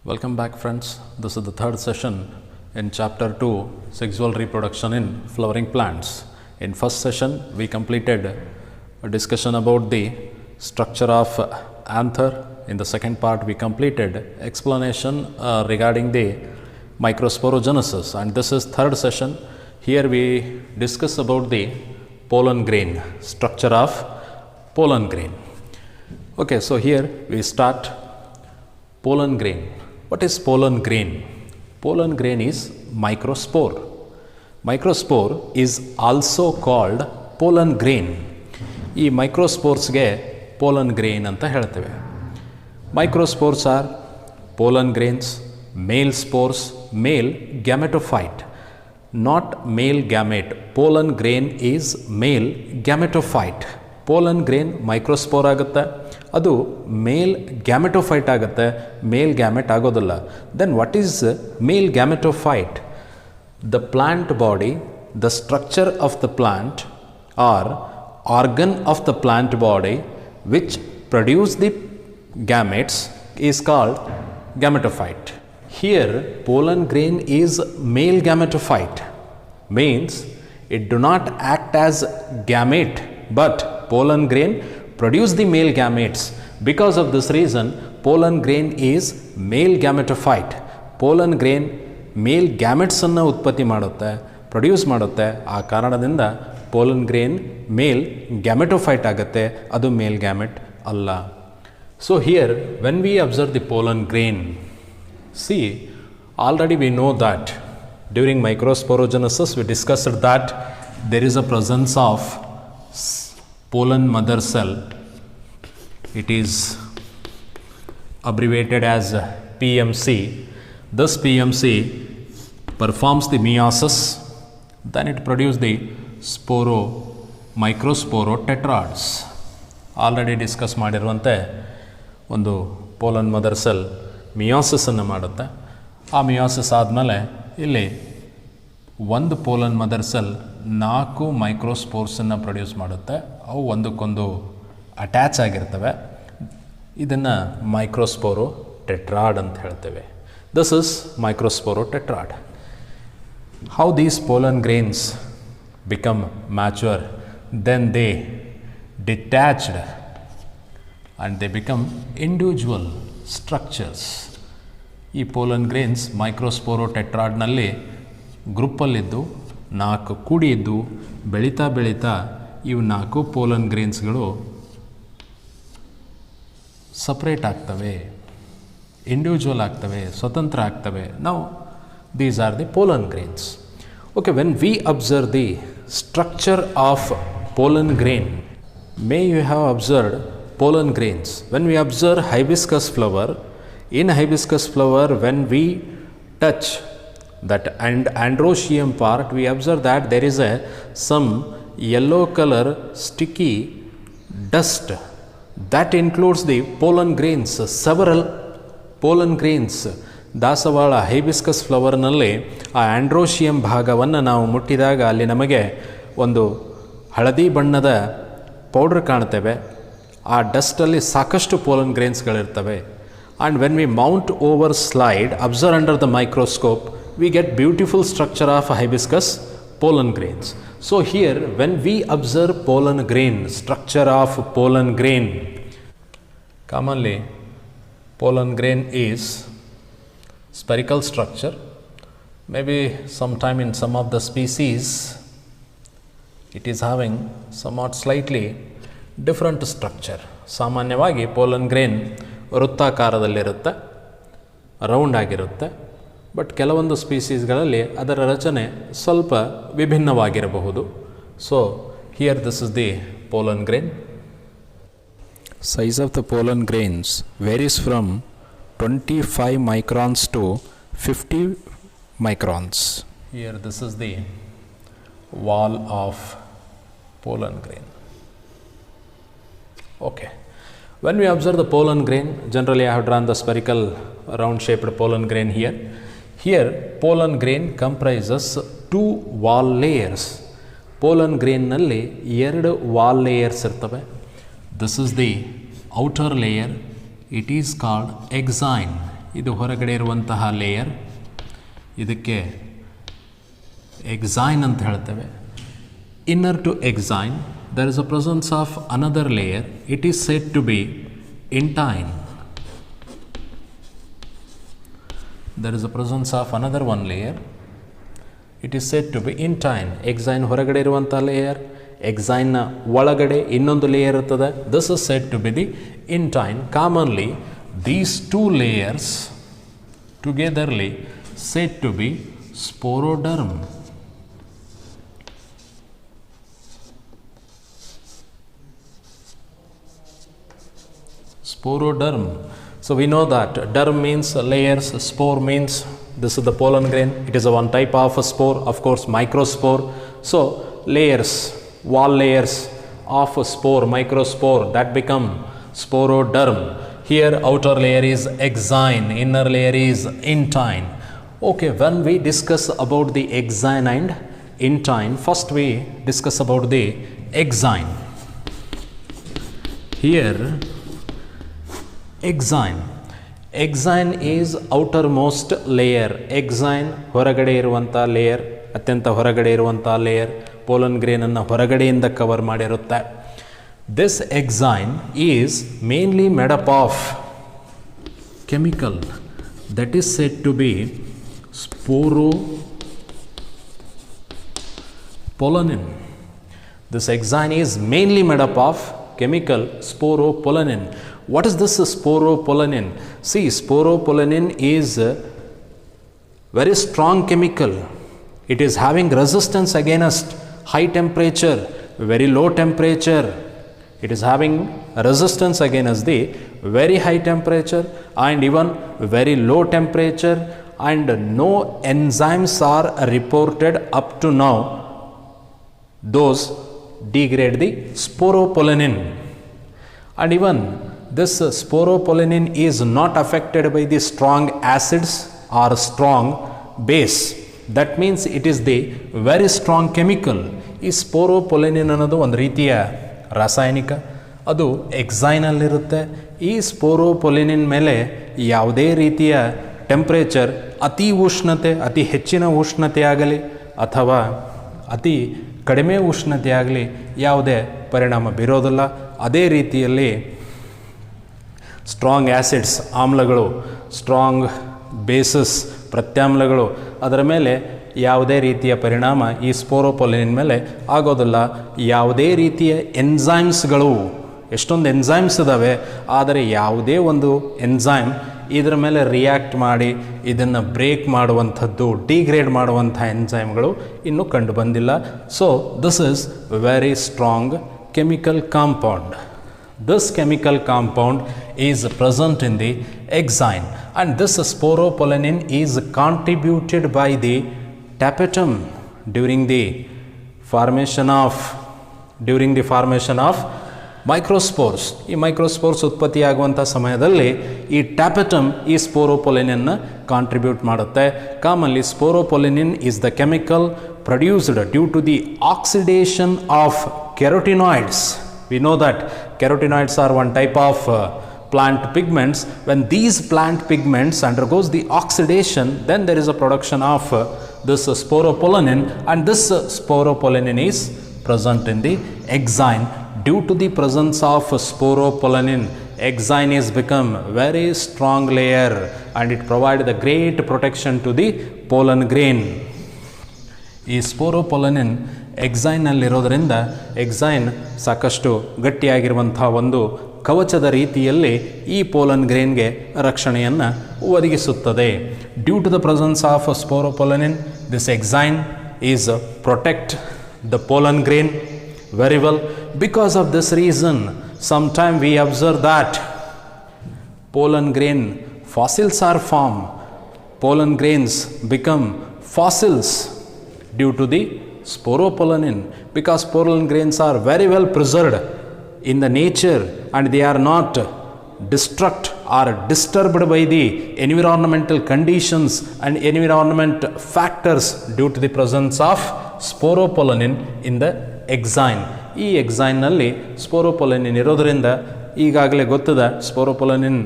Welcome back, friends. This is the third session in chapter 2, sexual reproduction in flowering plants. In first session we completed a discussion about the structure of anther. In the second part we completed explanation regarding the microsporogenesis, and this is third session. Here we discuss about the pollen grain, structure of pollen grain. Okay, so here we start pollen grain. What is pollen grain? Pollen grain is microspore. Microspore is also called pollen grain. ಈ ಮೈಕ್ರೋಸ್ಪೋರ್ಸ್ಗೆ pollen grain ಅಂತ ಹೇಳ್ತೇವೆ. ಮೈಕ್ರೋಸ್ಪೋರ್ಸ್ R pollen grains, male spores, male gametophyte, not male gamete. Pollen grain is male gametophyte. pollen grain microspore ಆಗುತ್ತೆ, ಅದು male gametophyte ಆಗುತ್ತೆ, male gamete ಆಗೋದಿಲ್ಲ. Then what is male gametophyte? The plant body, the structure of the plant are organ of the plant body which produce the gametes is called gametophyte. Here pollen grain is male gametophyte, means it do not act as gamete, but pollen grain produce the male gametes. Because of this reason pollen grain is male gametophyte. pollen grain male gametes ಅನ್ನು ಉತ್ಪತ್ತಿ ಮಾಡುತ್ತೆ, produce ಮಾಡುತ್ತೆ. ಆ ಕಾರಣದಿಂದ pollen grain male gametophyte ಆಗುತ್ತೆ, ಅದು male gamete ಅಲ್ಲ. So here when we observe the pollen grain, see, already we know that during microsporogenesis we discussed that there is a presence of pollen mother cell. It is abbreviated as PMC. This PMC performs the meiosis, then it produces the microsporotetrads. Already discuss ಮಾಡಿರುವಂತೆ ಒಂದು pollen mother cell ಮಿಯೋಸಿಸನ್ನು ಮಾಡುತ್ತೆ. ಆ meiosis ಆದಮೇಲೆ ಇಲ್ಲಿ ಒಂದು pollen mother cell 4 ಮೈಕ್ರೋಸ್ಪೋರ್ಸನ್ನು produce ಮಾಡುತ್ತೆ. ಅವು ಒಂದಕ್ಕೊಂದು ಅಟ್ಯಾಚ್ ಆಗಿರ್ತವೆ. ಇದನ್ನು ಮೈಕ್ರೋಸ್ಪೋರೋಟೆಟ್ರಾಡ್ ಅಂತ ಹೇಳ್ತೇವೆ. This is microsporotetrad. How these pollen grains become mature? Then they detached and they become individual structures. ಈ pollen grains ಮೈಕ್ರೋಸ್ಪೋರೋಟೆಟ್ರಾಡ್ನಲ್ಲಿ ಗ್ರೂಪಲ್ಲಿದ್ದು 4 ಕೂಡಿ ಇದ್ದು ಬೆಳೀತಾ ಬೆಳೀತಾ ಇವು 4 pollen grainsಗಳು ಸಪ್ರೇಟ್ ಆಗ್ತವೆ, ಇಂಡಿವಿಜುವಲ್ ಆಗ್ತವೆ, ಸ್ವತಂತ್ರ ಆಗ್ತವೆ. ನಾವು these are the pollen grains. Okay, when we observe the structure of pollen grain, may you have observed pollen grains. When we observe hibiscus flower, in hibiscus flower when we touch that androecium part, we observe that there is some yellow color sticky dust that includes the pollen grains. Several pollen grains, ದಾಸವಾಳ hibiscus ಫ್ಲವರ್ನಲ್ಲಿ ಆ ಆಂಡ್ರೋಶಿಯಂ ಭಾಗವನ್ನು ನಾವು ಮುಟ್ಟಿದಾಗ ಅಲ್ಲಿ ನಮಗೆ ಒಂದು ಹಳದಿ ಬಣ್ಣದ ಪೌಡರ್ ಕಾಣ್ತೇವೆ. ಆ ಡಸ್ಟಲ್ಲಿ ಸಾಕಷ್ಟು ಪೋಲನ್ ಗ್ರೇನ್ಸ್ಗಳಿರ್ತವೆ. And when we mount over slide, observe under the microscope, we get beautiful structure of hibiscus pollen grains. So here when we observe pollen grain, structure of pollen grain, commonly pollen grain is spherical structure. Maybe sometime in some of the species it is having somewhat slightly different structure. ಸಾಮಾನ್ಯವಾಗಿ pollen grain ವೃತ್ತಾಕಾರದಲ್ಲಿರುತ್ತೆ, round ಆಗಿರುತ್ತೆ. But ಕೆಲವೊಂದು ಸ್ಪೀಸೀಸ್ಗಳಲ್ಲಿ ಅದರ ರಚನೆ ಸ್ವಲ್ಪ ವಿಭಿನ್ನವಾಗಿರಬಹುದು. So here this is the pollen grain. Size of the pollen grains varies from 25 microns to 50 microns. Here this is the wall of pollen grain. Okay. When we observe the pollen grain, generally I have drawn the spherical round shaped pollen grain here. Here pollen grain comprises 2 wall layers. pollen grain nalli 2 wall layers irtave. This is the outer layer, it is called exine. ಇದು ಹೊರಗಡೆ ಇರುವಂತಹ layer, ಇದಕ್ಕೆ exine ಅಂತ ಹೇಳ್ತೇವೆ. Inner to exine there is a presence of another layer. It is said to be intine. There is a presence of another one layer. It is said to be intine. Exine ಹೊರಗಡೆ ಇರುವಂಥ layer, ಎಕ್ಸೈನ್ನ ಒಳಗಡೆ ಇನ್ನೊಂದು layer ಇರ್ತದೆ. This is said to be the intine. Commonly these two layers togetherly said to be sporoderm. Sporoderm. So we know that derm means layers, spore means this is the pollen grain. It is a one type of a spore, of course microspore. So layers, wall layers of a spore, microspore, that become sporoderm. Here outer layer is exine, inner layer is intine. Okay, when we discuss about the exine and intine, first we discuss about the exine. Here exine. Exine is outermost layer. Exine ಹೊರಗಡೆ ಇರುವಂಥ layer, ಅತ್ಯಂತ ಹೊರಗಡೆ ಇರುವಂಥ layer, pollen ಗ್ರೇನನ್ನು ಹೊರಗಡೆಯಿಂದ cover ಮಾಡಿರುತ್ತೆ. This exine is mainly made up of chemical that is said to be sporopollenin. This exine is mainly made up of chemical sporopollenin. What is this sporopollenin? See, sporopollenin is a very strong chemical. It is having resistance against high temperature, very low temperature. It is having resistance against the very high temperature and even very low temperature, and no enzymes are reported up to now. Those degrade the sporopollenin, and even this sporopollenin is not affected by the strong acids or strong base. That means it is the very strong chemical. ಈ ಸ್ಪೋರೋಪೊಲೆನಿನ್ ಅನ್ನೋದು ಒಂದು ರೀತಿಯ ರಾಸಾಯನಿಕ, ಅದು ಎಕ್ಸೈನಲ್ಲಿರುತ್ತೆ. ಈ ಸ್ಪೋರೋಪೊಲೆನಿನ್ ಮೇಲೆ ಯಾವುದೇ ರೀತಿಯ ಟೆಂಪ್ರೇಚರ್, ಅತಿ ಉಷ್ಣತೆ, ಅತಿ ಹೆಚ್ಚಿನ ಉಷ್ಣತೆ ಆಗಲಿ ಅಥವಾ ಅತಿ ಕಡಿಮೆ ಉಷ್ಣತೆ ಆಗಲಿ ಯಾವುದೇ ಪರಿಣಾಮ ಬೀರೋದಿಲ್ಲ. ಅದೇ ರೀತಿಯಲ್ಲಿ ಸ್ಟ್ರಾಂಗ್ ಆ್ಯಸಿಡ್ಸ್, ಆಮ್ಲಗಳು, ಸ್ಟ್ರಾಂಗ್ ಬೇಸಸ್, ಪ್ರತ್ಯಾಮ್ಲಗಳು, ಅದರ ಮೇಲೆ ಯಾವುದೇ ರೀತಿಯ ಪರಿಣಾಮ ಈ ಸ್ಪೋರೋಪೊಲೆನಿನ್ ಮೇಲೆ ಆಗೋದಿಲ್ಲ. ಯಾವುದೇ ರೀತಿಯ ಎನ್ಸೈಮ್ಸ್ಗಳು, ಎಷ್ಟೊಂದು ಎನ್ಸೈಮ್ಸ್ ಇದ್ದಾವೆ, ಆದರೆ ಯಾವುದೇ ಒಂದು ಎನ್ಸೈಮ್ ಇದರ ಮೇಲೆ ರಿಯಾಕ್ಟ್ ಮಾಡಿ ಇದನ್ನು ಬ್ರೇಕ್ ಮಾಡುವಂಥದ್ದು, ಡಿಗ್ರೇಡ್ ಮಾಡುವಂಥ ಎನ್ಸೈಮ್ಗಳು ಇನ್ನೂ ಕಂಡು ಬಂದಿಲ್ಲ. So this is very strong chemical compound. This chemical compound is present in the exine, and this sporopollenin is contributed by the tapetum during the formation of microspores. ಈ ಮೈಕ್ರೋಸ್ಪೋರ್ಸ್ ಉತ್ಪತ್ತಿಯಾಗುವಂಥ ಸಮಯದಲ್ಲಿ ಈ ಟ್ಯಾಪೆಟಮ್ ಈ sporopollenin contribute ಮಾಡುತ್ತೆ. Commonly sporopollenin is the chemical produced due to the oxidation of carotenoids. We know that carotenoids are one type of plant pigments. When these plant pigments undergoes the oxidation, then there is a production of this sporopollenin, and this sporopollenin is present in the exine. Due to the presence of sporopollenin, exine is become very strong layer, and it provides the great protection to the pollen grain. ಈ ಸ್ಪೋರೋಪೊಲೆನಿನ್ ಎಕ್ಸೈನ್ನಲ್ಲಿರೋದರಿಂದ exine ಸಾಕಷ್ಟು ಗಟ್ಟಿಯಾಗಿರುವಂಥ ಒಂದು ಕವಚದ ರೀತಿಯಲ್ಲಿ ಈ pollen ಗ್ರೇನ್ಗೆ ರಕ್ಷಣೆಯನ್ನು ಒದಗಿಸುತ್ತದೆ. Due to the presence of sporopollenin, this exine is protect the pollen grain very well. Because of this reason, sometime we observe that pollen grain fossils are formed. Pollen grains become fossils due to the sporopollenin, because pollen grains are very well preserved in the nature and they are not destruct or disturbed by the environmental conditions and environment factors due to the presence of sporopollenin in the exine. ಈ ಎಕ್ಸೈನ್ನಲ್ಲಿ ಸ್ಪೋರೋಪೊಲೆನಿನ್ ಇರೋದರಿಂದ ಈಗಾಗಲೇ ಗೊತ್ತದ ಸ್ಪೋರೋಪೊಲೆನಿನ್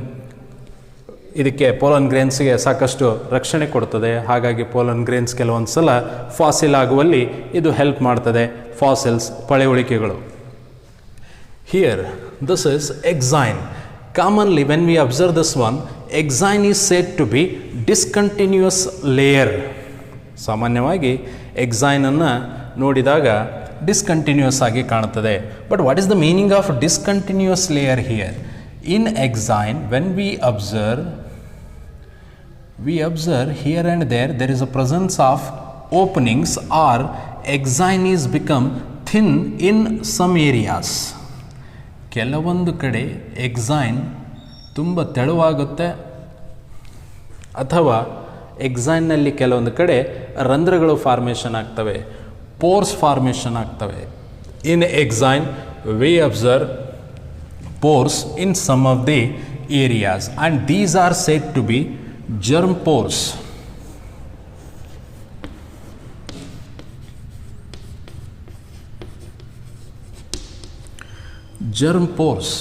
ಇದಕ್ಕೆ pollen ಗ್ರೇನ್ಸ್ಗೆ ಸಾಕಷ್ಟು ರಕ್ಷಣೆ ಕೊಡ್ತದೆ. ಹಾಗಾಗಿ pollen grains ಕೆಲವೊಂದು ಸಲ ಫಾಸಿಲ್ ಆಗುವಲ್ಲಿ ಇದು ಹೆಲ್ಪ್ ಮಾಡ್ತದೆ. ಫಾಸಿಲ್ಸ್ ಪಳೆಯುಳಿಕೆಗಳು. Here this is exine. Commonly when we observe this one, exine is said to be discontinuous layer. ಸಾಮಾನ್ಯವಾಗಿ exine ಅನ್ನು ನೋಡಿದಾಗ ಡಿಸ್ಕಂಟಿನ್ಯೂಸ್ ಆಗಿ ಕಾಣುತ್ತದೆ. But what is the meaning of discontinuous layer here? In exine, when we observe here and there is a presence of openings, or exine is become thin in some areas. ಕೆಲವೊಂದು ಕಡೆ exine ತುಂಬ ತೆಳುವಾಗುತ್ತೆ, ಅಥವಾ ಎಕ್ಸೈನ್ನಲ್ಲಿ ಕೆಲವೊಂದು ಕಡೆ ರಂಧ್ರಗಳು formation ಆಗ್ತವೆ, force formation ಆಗ್ತವೆ. ಇನ್ exine we observe pores in some of the areas, and these are said to be germ pores. Germ pores.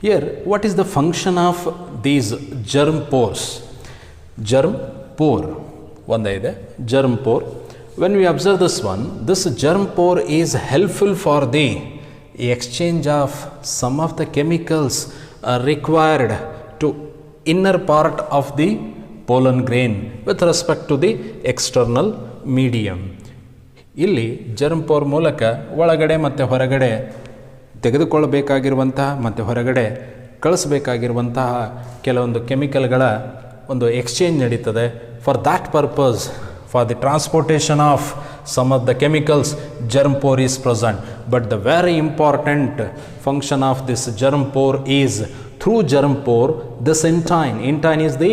Here, what is the function of these germ pores? Germ pore ಒಂದೇ ಇದೆ, germ pore. When we observe this one, this germ pore is helpful for the exchange of some of the chemicals required to inner part of the pollen grain with respect to the external medium. ಇಲ್ಲಿ germ pore ಮೂಲಕ ಒಳಗಡೆ ಮತ್ತು ಹೊರಗಡೆ ತೆಗೆದುಕೊಳ್ಳಬೇಕಾಗಿರುವಂತಹ ಮತ್ತು ಹೊರಗಡೆ ಕಳಿಸಬೇಕಾಗಿರುವಂತಹ ಕೆಲವೊಂದು ಕೆಮಿಕಲ್ಗಳ ಒಂದು exchange ನಡೀತದೆ. For that purpose, for the transportation of some of the chemicals, germ pore is present. But the very important function of this germ pore is, through germ pore, this intine is the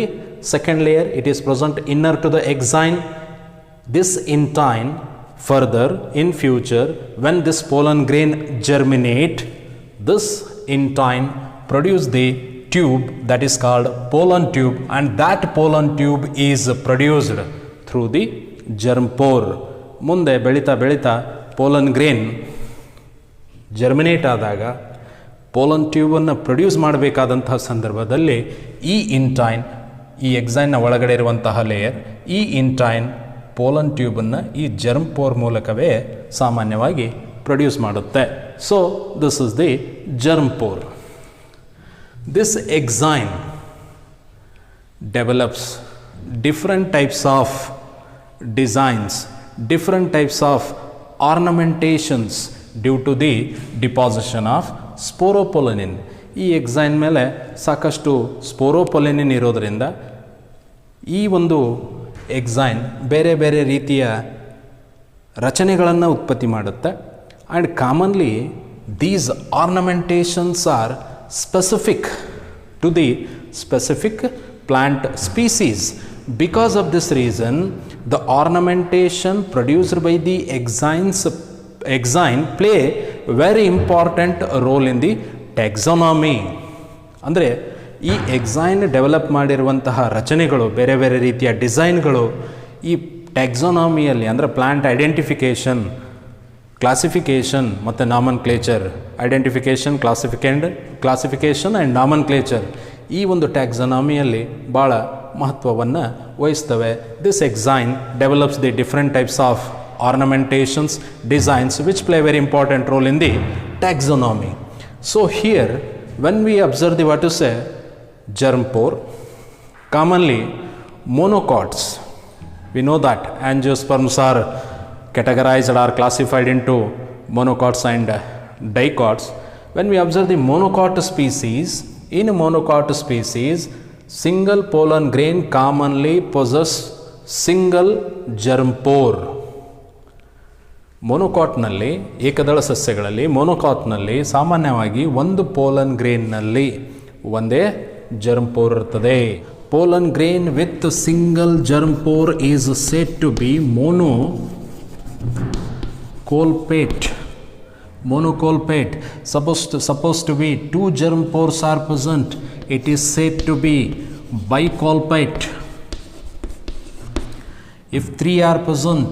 second layer. It is present inner to the exine. This intine further in future, when this pollen grain germinate, this intine produce the tube that is called pollen tube, and that pollen tube is produced through the germ pore. ಮುಂದೆ ಬೆಳೀತಾ ಬೆಳೀತಾ pollen grain germinate ಆದಾಗ pollen ಟ್ಯೂಬನ್ನು produce ಮಾಡಬೇಕಾದಂತಹ ಸಂದರ್ಭದಲ್ಲಿ ಈ ಇಂಟೈನ್, ಈ ಎಕ್ಸೈನ್ನ ಒಳಗಡೆ ಇರುವಂತಹ layer, ಈ ಇಂಟೈನ್ ಪೋಲನ್ ಟ್ಯೂಬನ್ನು ಈ ಜರ್ಮ್ ಪೋರ್ ಮೂಲಕವೇ ಸಾಮಾನ್ಯವಾಗಿ ಪ್ರೊಡ್ಯೂಸ್ ಮಾಡುತ್ತೆ. So this is the germ pore. This exine develops different types of designs, different types of ornamentations due to the deposition of sporopollenin. ಈ ಎಕ್ಸೈನ್ ಮೇಲೆ ಸಾಕಷ್ಟು ಸ್ಪೋರೋಪೊಲೆನಿನ್ ಇರೋದರಿಂದ ಈ ಒಂದು ಎಕ್ಸೈನ್ ಬೇರೆ ಬೇರೆ ರೀತಿಯ ರಚನೆಗಳನ್ನು ಉತ್ಪತ್ತಿ ಮಾಡುತ್ತೆ. And commonly these ornamentations are specific to the specific plant species. Because of this reason, the ornamentation produced by the exine play very important role in the taxonomy. ಅಂದರೆ ಈ ಎಕ್ಸೈನ್ ಡೆವಲಪ್ ಮಾಡಿರುವಂತಹ ರಚನೆಗಳು, ಬೇರೆ ಬೇರೆ ರೀತಿಯ ಡಿಸೈನ್ಗಳು ಈ ಟ್ಯಾಕ್ಸಾನಮಿಯಲ್ಲಿ, ಅಂದರೆ ಪ್ಲಾಂಟ್ ಐಡೆಂಟಿಫಿಕೇಷನ್, ಕ್ಲಾಸಿಫಿಕೇಷನ್ ಮತ್ತು nomenclature, identification, classification and nomenclature, ಈ ಒಂದು ಟ್ಯಾಕ್ಸಾನಮಿಯಲ್ಲಿ ಭಾಳ ಮಹತ್ವವನ್ನು ವಹಿಸ್ತವೆ. This exine develops the different types of ornamentations, designs which play very important role in the taxonomy. So here when we observe the what to say germ pore, commonly monocots, we know that angiosperms are categorized or classified into monocots and dicots. When we observe the monocot species, in a monocot species, single pollen grain commonly possess single germ pore. ಮೊನೊಕಾಟ್ನಲ್ಲಿ, ಏಕದಳ ಸಸ್ಯಗಳಲ್ಲಿ ಮೊನೊಕಾಟ್ನಲ್ಲಿ ಸಾಮಾನ್ಯವಾಗಿ ಒಂದು pollen ಗ್ರೇನ್ನಲ್ಲಿ ಒಂದೇ germ pore ಇರ್ತದೆ. Pollen grain with single germ pore is said to be monocolpate. Monocolpate. Supposed to be two germ pores are present, it is said to be bicolpate. If three are present,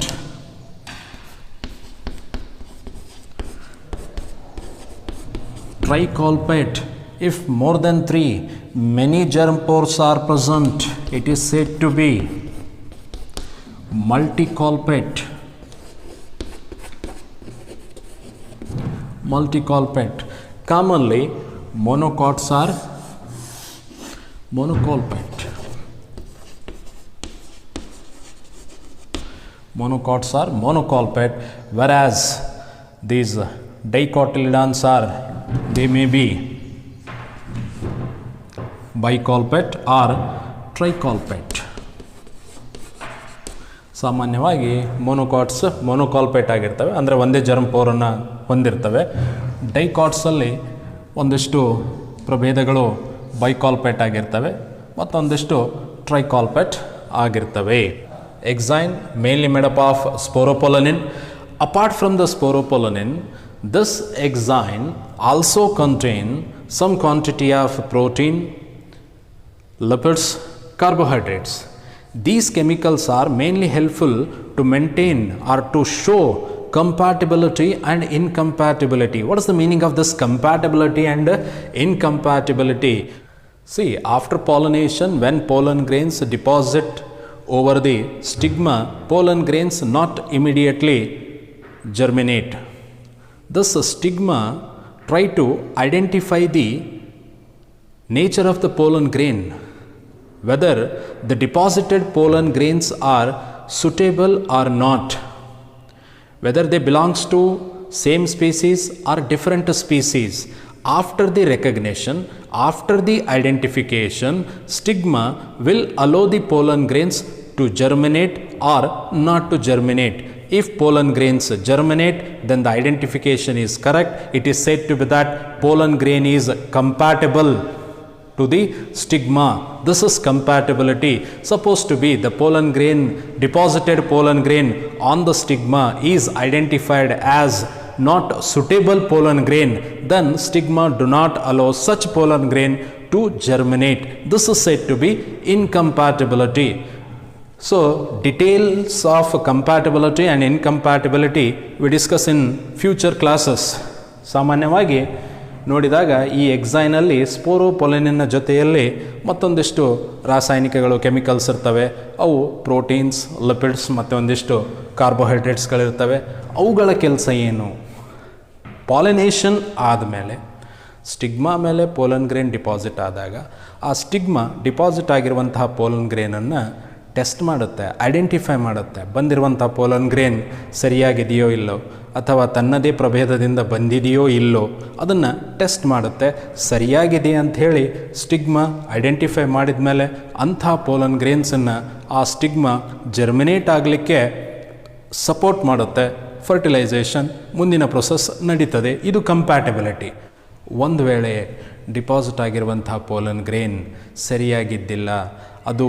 tricolpate. If more than 3, many germ pores are present, it is said to be multicolpate. Multicolpate. Commonly, monocots are monocolpate. Monocots are monocolpate, whereas these dicotyledons are, they may be bicolpate or tricolpate. ಸಾಮಾನ್ಯವಾಗಿ ಮೊನೊಕಾಟ್ಸ್ ಮೊನೊಕಾಲ್ಪೇಟ್ ಆಗಿರ್ತವೆ, ಅಂದರೆ ಒಂದೇ germ ಪೋರನ್ನು ಹೊಂದಿರ್ತವೆ. ಡೈಕಾಟ್ಸಲ್ಲಿ ಒಂದಿಷ್ಟು ಪ್ರಭೇದಗಳು ಬೈಕಾಲ್ಪೇಟ್ ಆಗಿರ್ತವೆ, ಮತ್ತೊಂದಿಷ್ಟು ಟ್ರೈಕಾಲ್ಪೇಟ್ ಆಗಿರ್ತವೆ. Exine mainly made up of sporopollenin. Apart from the sporopollenin, this exine also contain some quantity of protein, lipids, carbohydrates. These chemicals are mainly helpful to maintain or to show compatibility and incompatibility. What is the meaning of this compatibility and incompatibility? See, after pollination, when pollen grains deposit over the stigma, pollen grains not immediately germinate. This stigma try to identify the nature of the pollen grain, whether the deposited pollen grains are suitable or not, whether they belongs to same species or different species. After the recognition, after the identification, stigma will allow the pollen grains to germinate or not to germinate. If pollen grains germinate, then the identification is correct. It is said to be that pollen grain is compatible to the stigma. This is compatibility. Supposed to be the pollen grain, deposited pollen grain on the stigma is identified as not suitable pollen grain, then stigma do not allow such pollen grain to germinate. This is said to be incompatibility. So, details of compatibility and incompatibility we discuss in future classes. ಸಾಮಾನ್ಯವಾಗಿ ನೋಡಿದಾಗ ಈ ಎಕ್ಸೈನಲ್ಲಿ ಸ್ಪೋರೋಪೊಲೆನಿನ್ನ ಜೊತೆಯಲ್ಲಿ ಮತ್ತೊಂದಿಷ್ಟು ರಾಸಾಯನಿಕಗಳು, chemicals ಇರ್ತವೆ. ಅವು proteins, lipids ಮತ್ತು ಒಂದಿಷ್ಟು ಕಾರ್ಬೋಹೈಡ್ರೇಟ್ಸ್ಗಳಿರ್ತವೆ. ಅವುಗಳ ಕೆಲಸ ಏನು? ಪಾಲಿನೇಷನ್ ಆದಮೇಲೆ ಸ್ಟಿಗ್ಮಾ ಮೇಲೆ ಪೋಲನ್ ಗ್ರೇನ್ ಡಿಪಾಸಿಟ್ ಆದಾಗ ಆ ಸ್ಟಿಗ್ಮಾ ಡಿಪಾಸಿಟ್ ಆಗಿರುವಂತಹ ಪೋಲನ್ ಗ್ರೇನನ್ನು ಟೆಸ್ಟ್ ಮಾಡುತ್ತೆ, ಐಡೆಂಟಿಫೈ ಮಾಡುತ್ತೆ. ಬಂದಿರುವಂಥ ಪೋಲನ್ ಗ್ರೇನ್ ಸರಿಯಾಗಿದೆಯೋ ಇಲ್ಲೋ, ಅಥವಾ ತನ್ನದೇ ಪ್ರಭೇದದಿಂದ ಬಂದಿದೆಯೋ ಇಲ್ಲೋ ಅದನ್ನು ಟೆಸ್ಟ್ ಮಾಡುತ್ತೆ. ಸರಿಯಾಗಿದೆ ಅಂಥೇಳಿ ಸ್ಟಿಗ್ಮಾ ಐಡೆಂಟಿಫೈ ಮಾಡಿದ ಮೇಲೆ ಅಂಥ ಪೋಲನ್ ಗ್ರೇನ್ಸನ್ನು ಆ ಸ್ಟಿಗ್ಮಾ ಜರ್ಮಿನೇಟ್ ಆಗಲಿಕ್ಕೆ ಸಪೋರ್ಟ್ ಮಾಡುತ್ತೆ. ಫರ್ಟಿಲೈಸೇಷನ್ ಮುಂದಿನ ಪ್ರೊಸೆಸ್ ನಡೀತದೆ. ಇದು ಕಂಪ್ಯಾಟಿಬಿಲಿಟಿ. ಒಂದು ವೇಳೆ ಡಿಪಾಸಿಟ್ ಆಗಿರುವಂಥ ಪೋಲನ್ ಗ್ರೇನ್ ಸರಿಯಾಗಿದ್ದಿಲ್ಲ, ಅದು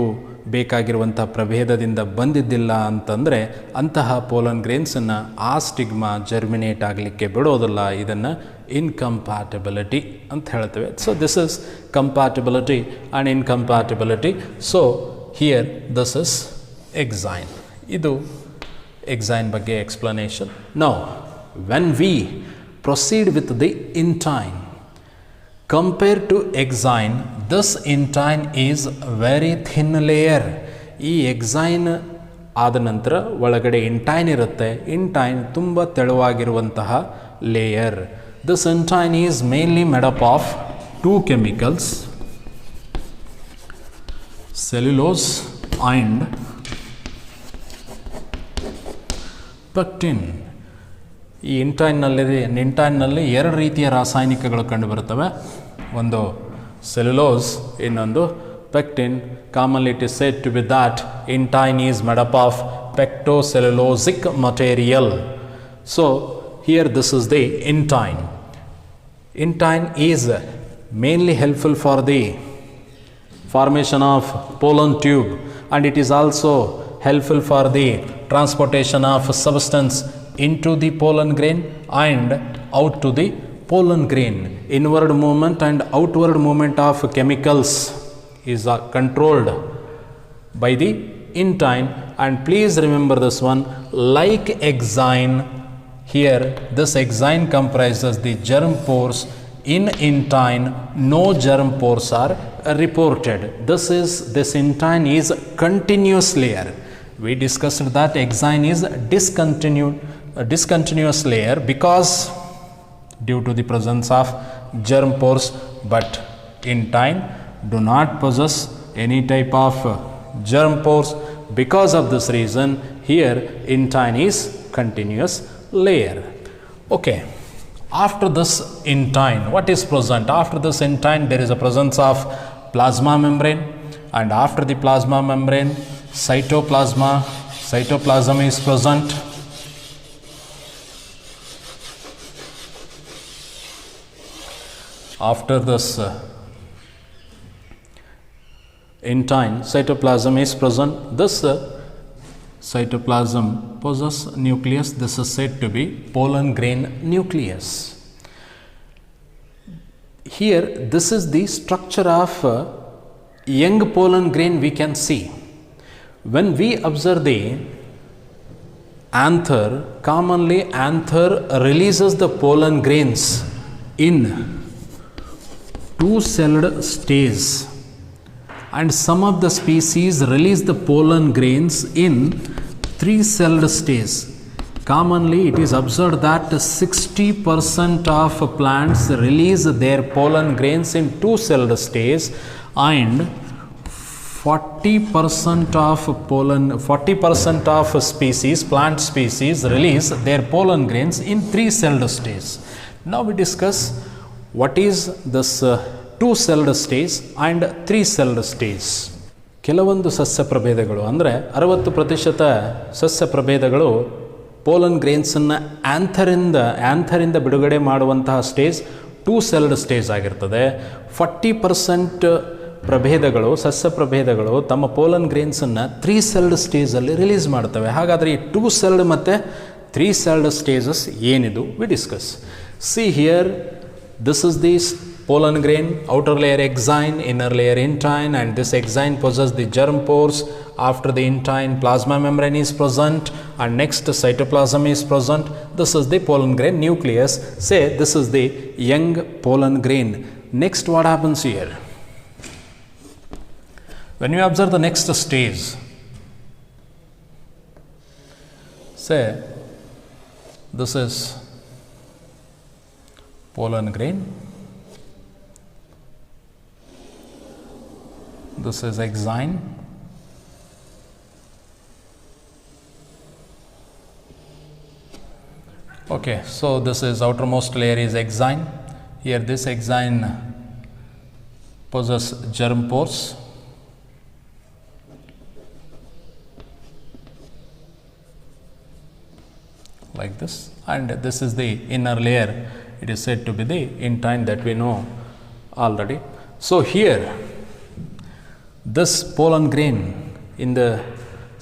ಬೇಕಾಗಿರುವಂಥ ಪ್ರಭೇದದಿಂದ ಬಂದಿದ್ದಿಲ್ಲ ಅಂತಂದರೆ ಅಂತಹ ಪೋಲನ್ ಗ್ರೇನ್ಸನ್ನು ಆ ಸ್ಟಿಗ್ಮಾ ಜರ್ಮಿನೇಟ್ ಆಗಲಿಕ್ಕೆ ಬಿಡೋದಿಲ್ಲ. ಇದನ್ನು ಇನ್ಕಂಪ್ಯಾಟಿಬಿಲಿಟಿ ಅಂತ ಹೇಳ್ತೇವೆ. So this is compatibility and incompatibility. So here this is exine. ಇದು exine ಬಗ್ಗೆ explanation. Now, when we proceed with the intine, compared to exine, this intine is very thin layer. ಈ exine ಆದ ನಂತರ ಒಳಗಡೆ intine ಇರುತ್ತೆ. intine ತುಂಬ ತೆಳುವಾಗಿರುವಂತಹ layer. This intine is mainly made up of two chemicals, cellulose and pectin. ಈ ಇಂಟೈನ್ನಲ್ಲಿ ಎರಡು ರೀತಿಯ ರಾಸಾಯನಿಕಗಳು ಕಂಡುಬರುತ್ತವೆ. ಒಂದು ಸೆಲ್ಯುಲೋಸ್, ಇನ್ನೊಂದು pectin. Commonly it is said to be that intine is made up of pectocellulosic material. So here this is the intine. Intine is mainly helpful for the formation of pollen tube, and it is also helpful for the transportation of substance into the pollen grain and out to the pollen grain. Inward movement and outward movement of chemicals is controlled by the intine. And please remember this one, like exine, here this exine comprises the germ pores in intine no germ pores are reported. This intine is continuous layer. We discussed that exine is discontinuous layer because due to the presence of germ pores, but intine do not possess any type of germ pores. Because of this reason, here intine is continuous layer. Okay. After this intine, what is present? After this intine, there is a presence of plasma membrane, and after the plasma membrane, cytoplasm is present. After this intine, cytoplasm is present. This cytoplasm possesses nucleus. This is said to be pollen grain nucleus. Here, this is the structure of young pollen grain we can see. When we observe the anther, commonly anther releases the pollen grains in two-celled stage, and some of the species release the pollen grains in three-celled stage. Commonly, it is observed that 60% of plants release their pollen grains in two-celled stage, and 40% of species, plant species, release their pollen grains in three-celled stage. Now we discuss what is this two-celled stage and three-celled stage. ಕೆಲವೊಂದು ಸಸ್ಯ ಪ್ರಭೇದಗಳು ಅಂದರೆ 60% ಸಸ್ಯ ಪ್ರಭೇದಗಳು pollen ಗ್ರೇನ್ಸನ್ನು ಆ್ಯಂಥರಿಂದ ಬಿಡುಗಡೆ ಮಾಡುವಂತಹ stage two-celled stage ಆಗಿರ್ತದೆ. 40% ಪ್ರಭೇದಗಳು, ಸಸ್ಯ ಪ್ರಭೇದಗಳು ತಮ್ಮ ಪೋಲನ್ ಗ್ರೇನ್ಸನ್ನು ತ್ರೀ-ಸೆಲ್ಡ್ ಸ್ಟೇಜಲ್ಲಿ ರಿಲೀಸ್ ಮಾಡ್ತವೆ. ಹಾಗಾದರೆ ಈ ಟೂ-ಸೆಲ್ಡ್ ಮತ್ತು ತ್ರೀ-ಸೆಲ್ಡ್ ಸ್ಟೇಜಸ್ ಏನಿದು we discuss. See here, this is the pollen grain, outer layer exine, inner layer intine, and this exine possesses the germ pores. After the intine, plasma membrane is present, and next cytoplasm is present. This is the pollen grain nucleus. Say this is the young pollen grain. Next, what happens here? When you observe the next stage, say this is pollen grain, this is exine, okay, so this is outermost layer is exine. Here this exine possesses germ pores, like this, and this is the inner layer. It is said to be the intine that we know already. So here, this pollen grain in the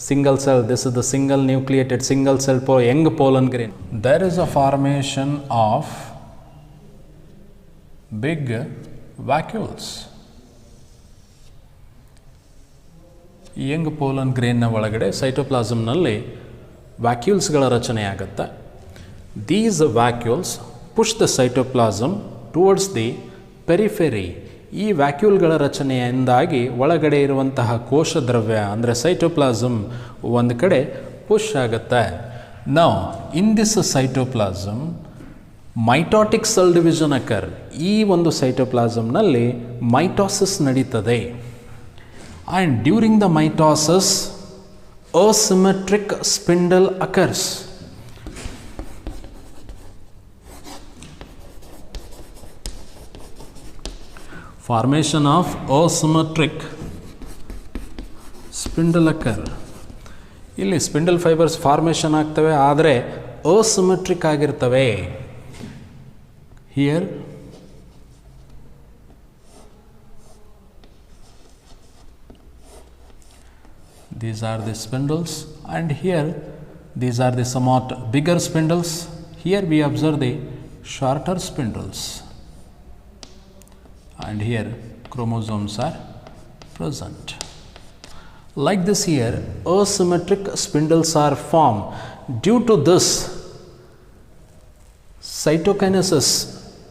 single cell, this is the single nucleated single cell young pollen grain. There is a formation of big vacuoles. Young pollen grain na ಒಳಗಡೆ cytoplasm ನಲ್ಲಿ vacuoles ಗಳ ರಚನೆ ಆಗುತ್ತೆ. These vacuoles push the cytoplasm towards the periphery. ಈ ವ್ಯಾಕ್ಯೂಲ್ಗಳ ರಚನೆಯಿಂದಾಗಿ ಒಳಗಡೆ ಇರುವಂತಹ ಕೋಶ ದ್ರವ್ಯ ಅಂದರೆ ಸೈಟೋಪ್ಲಾಸಮ್ ಒಂದು ಕಡೆ ಪುಷ್ ಆಗುತ್ತೆ. Now in this cytoplasm mitotic cell division occur. ಈ ಒಂದು ಸೈಟೋಪ್ಲಾಸಮ್ನಲ್ಲಿ ಮೈಟೋಸಿಸ್ ನಡೀತದೆ. And during the mitosis asymmetric spindle occurs. Formation of asymmetric spindle occur. ಇಲ್ಲಿ ಸ್ಪಿಂಡಲ್ ಫೈಬರ್ಸ್ ಫಾರ್ಮೇಷನ್ ಆಗ್ತವೆ, ಆದರೆ ಅಸಿಮೆಟ್ರಿಕ್ ಆಗಿರ್ತವೆ. Here these are the spindles, and here these are the somewhat bigger spindles. Here we observe the shorter spindles, and here chromosomes are present. Like this, here asymmetric spindles are formed. Due to this, cytokinesis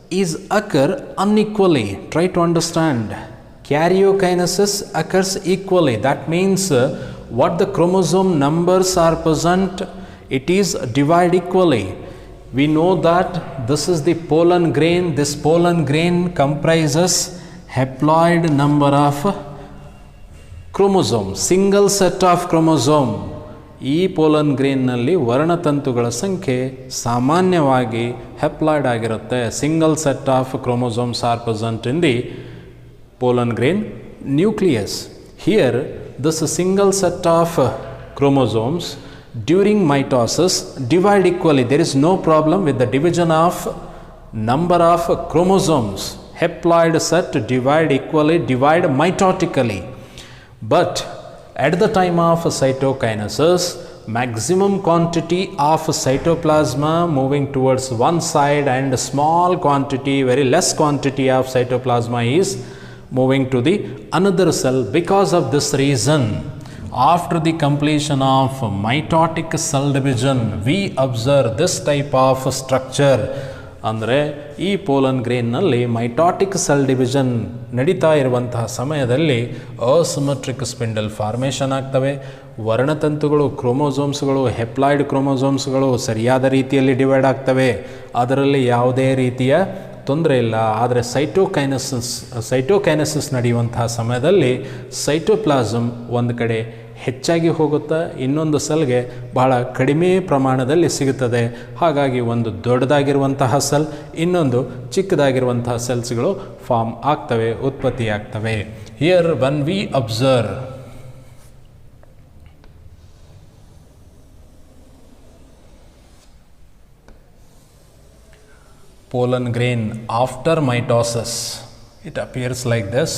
is occur unequally. Try to understand. Karyokinesis occurs equally. That means what the chromosome numbers are present, it is divided equally. We know that this is the pollen grain. This pollen grain comprises haploid number of chromosome, single set of chromosome. ಈ pollen ಗ್ರೇನ್ನಲ್ಲಿ ವರ್ಣತಂತುಗಳ ಸಂಖ್ಯೆ ಸಾಮಾನ್ಯವಾಗಿ haploid ಆಗಿರುತ್ತೆ. Single set of chromosomes are present in the pollen grain nucleus. Here this single set of chromosomes during mitosis divide equally. There is no problem with the division of number of chromosomes. Haploid set divide equally, divide mitotically. But at the time of cytokinesis, maximum quantity of cytoplasma moving towards one side and small quantity, very less quantity of cytoplasma is moving to the another cell. Because of this reason, after the completion of mitotic cell division, we observe this type of structure. ಅಂದರೆ ಈ pollen ಗ್ರೇನ್ನಲ್ಲಿ mitotic cell division ನಡೀತಾ ಇರುವಂತಹ ಸಮಯದಲ್ಲಿ asymmetric spindle formation ಆಗ್ತವೆ. ವರ್ಣತಂತುಗಳು, ಕ್ರೋಮೋಸೋಮ್ಸ್ಗಳು, haploid ಕ್ರೋಮೋಸೋಮ್ಸ್ಗಳು ಸರಿಯಾದ ರೀತಿಯಲ್ಲಿ divide ಆಗ್ತವೆ. ಅದರಲ್ಲಿ ಯಾವುದೇ ರೀತಿಯ ತೊಂದರೆ ಇಲ್ಲ. ಆದರೆ ಸೈಟೋಕೈನೆಸಿಸ್ ನಡೆಯುವಂತಹ ಸಮಯದಲ್ಲಿ ಸೈಟೋಪ್ಲಾಸಮ್ ಒಂದು ಕಡೆ ಹೆಚ್ಚಾಗಿ ಹೋಗುತ್ತಾ, ಇನ್ನೊಂದು ಸೆಲ್ಗೆ ಬಹಳ ಕಡಿಮೆ ಪ್ರಮಾಣದಲ್ಲಿ ಸಿಗುತ್ತದೆ. ಹಾಗಾಗಿ ಒಂದು ದೊಡ್ಡದಾಗಿರುವಂತಹ ಸೆಲ್, ಇನ್ನೊಂದು ಚಿಕ್ಕದಾಗಿರುವಂತಹ ಸೆಲ್ಸ್ಗಳು ಫಾರ್ಮ್ ಆಗ್ತವೆ, ಉತ್ಪತ್ತಿ ಆಗ್ತವೆ. Here when we observe pollen grain after mitosis, it appears like this.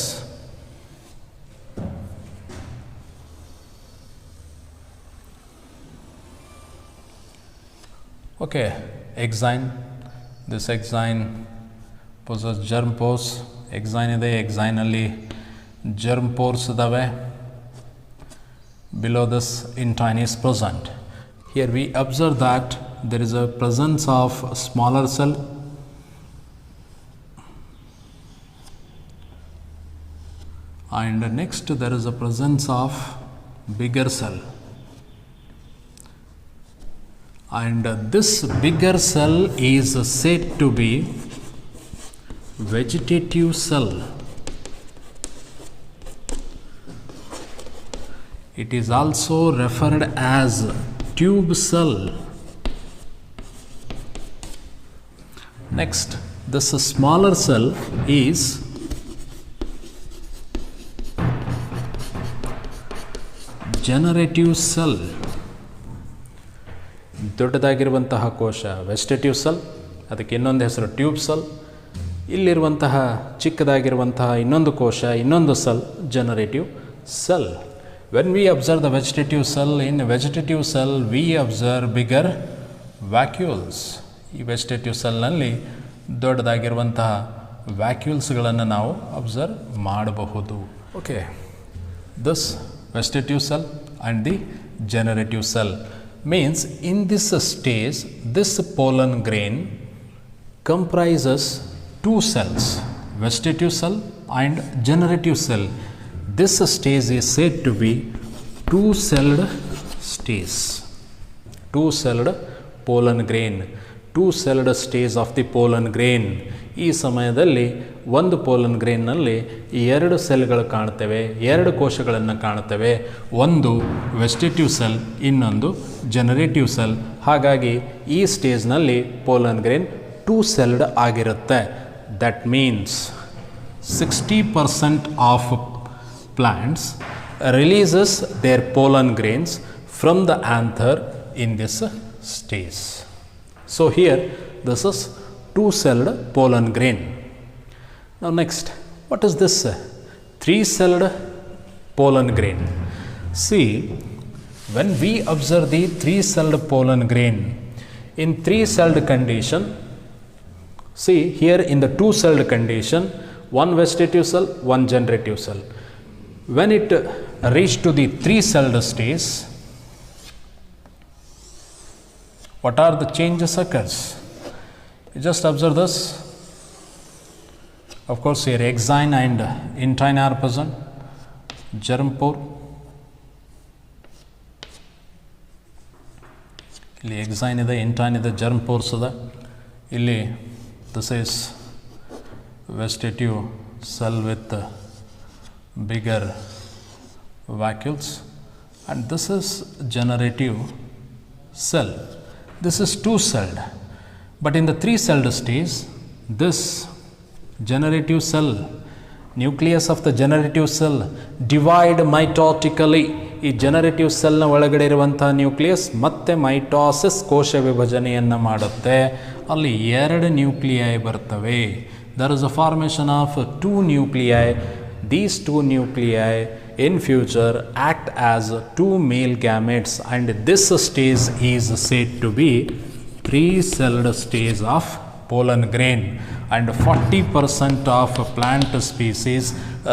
Okay, exine. This exine possesses germ pores. Exine ide, exine alli germ pores idave. Below this intine is present. Here we observe that there is a presence of smaller cell and next there is a presence of bigger cell, and this bigger cell is said to be vegetative cell. It is also referred as tube cell. Next, this smaller cell is generative cell. ದೊಡ್ಡದಾಗಿರುವಂತಹ ಕೋಶ vegetative cell, ಅದಕ್ಕೆ ಇನ್ನೊಂದು ಹೆಸರು tube cell. ಇಲ್ಲಿರುವಂತಹ ಚಿಕ್ಕದಾಗಿರುವಂತಹ ಇನ್ನೊಂದು ಕೋಶ, ಇನ್ನೊಂದು cell generative cell. When we observe the vegetative cell, in vegetative cell V observe bigger vacuoles. ಈ vegetative ಸೆಲ್ನಲ್ಲಿ ದೊಡ್ಡದಾಗಿರುವಂತಹ ವ್ಯಾಕ್ಯೂಲ್ಸ್ಗಳನ್ನು ನಾವು ಅಬ್ಸರ್ವ್ ಮಾಡಬಹುದು. Okay, this vegetative cell and the generative cell means in this stage this pollen grain comprises two cells, vegetative cell and generative cell. This stage is said to be two-celled stage. Two-celled pollen grain, two-celled stage of the pollen grain. ಈ ಸಮಯದಲ್ಲಿ ಒಂದು pollen ಗ್ರೇನ್ನಲ್ಲಿ ಎರಡು ಸೆಲ್ಗಳು ಕಾಣ್ತವೆ, ಎರಡು ಕೋಶಗಳನ್ನು ಕಾಣ್ತವೆ. ಒಂದು vegetative cell, ಇನ್ನೊಂದು ಜನರೇಟಿವ್ ಸೆಲ್. ಹಾಗಾಗಿ ಈ ಸ್ಟೇಜ್ನಲ್ಲಿ ಪೋಲನ್ ಗ್ರೇನ್ ಟೂ ಸೆಲ್ಡ್ ಆಗಿರುತ್ತೆ. That means 60% of plants releases their pollen grains from the anther in this stage. So here this is two-celled pollen grain. Now next, what is this three-celled pollen grain? See, when we observe the three-celled pollen grain in three-celled condition, see here in the two-celled condition, one vegetative cell, one generative cell. When it reach to the three-celled stage, what are the changes occurs? You just observe this. Of course, here exine and intine are present. Germ pore. ಇಲ್ಲಿ exine ಇದೆ, intine ಇದೆ, germ pores ಇದೆ. ಇಲ್ಲಿ this is vegetative cell with bigger vacuoles, and this is generative cell. This is two-celled, but in the three-celled stage, this generative cell, nucleus of the generative cell divide mitotically. ಈ generative ಸೆಲ್ನ ಒಳಗಡೆ ಇರುವಂಥ nucleus ಮತ್ತೆ mitosis ಕೋಶ ವಿಭಜನೆಯನ್ನು ಮಾಡುತ್ತೆ. ಅಲ್ಲಿ ಎರಡು nuclei ಬರ್ತವೆ. There is a formation of two nuclei. These two nuclei in future act as two male gametes, and this stage is said to be pre-celled stage of pollen grain, and 40% of plant species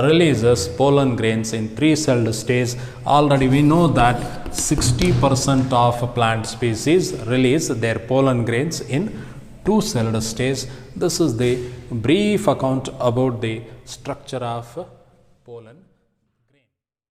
releases pollen grains in pre-celled stage. Already we know that 60% of plant species release their pollen grains in two-celled stage. This is the brief account about the structure of pollen.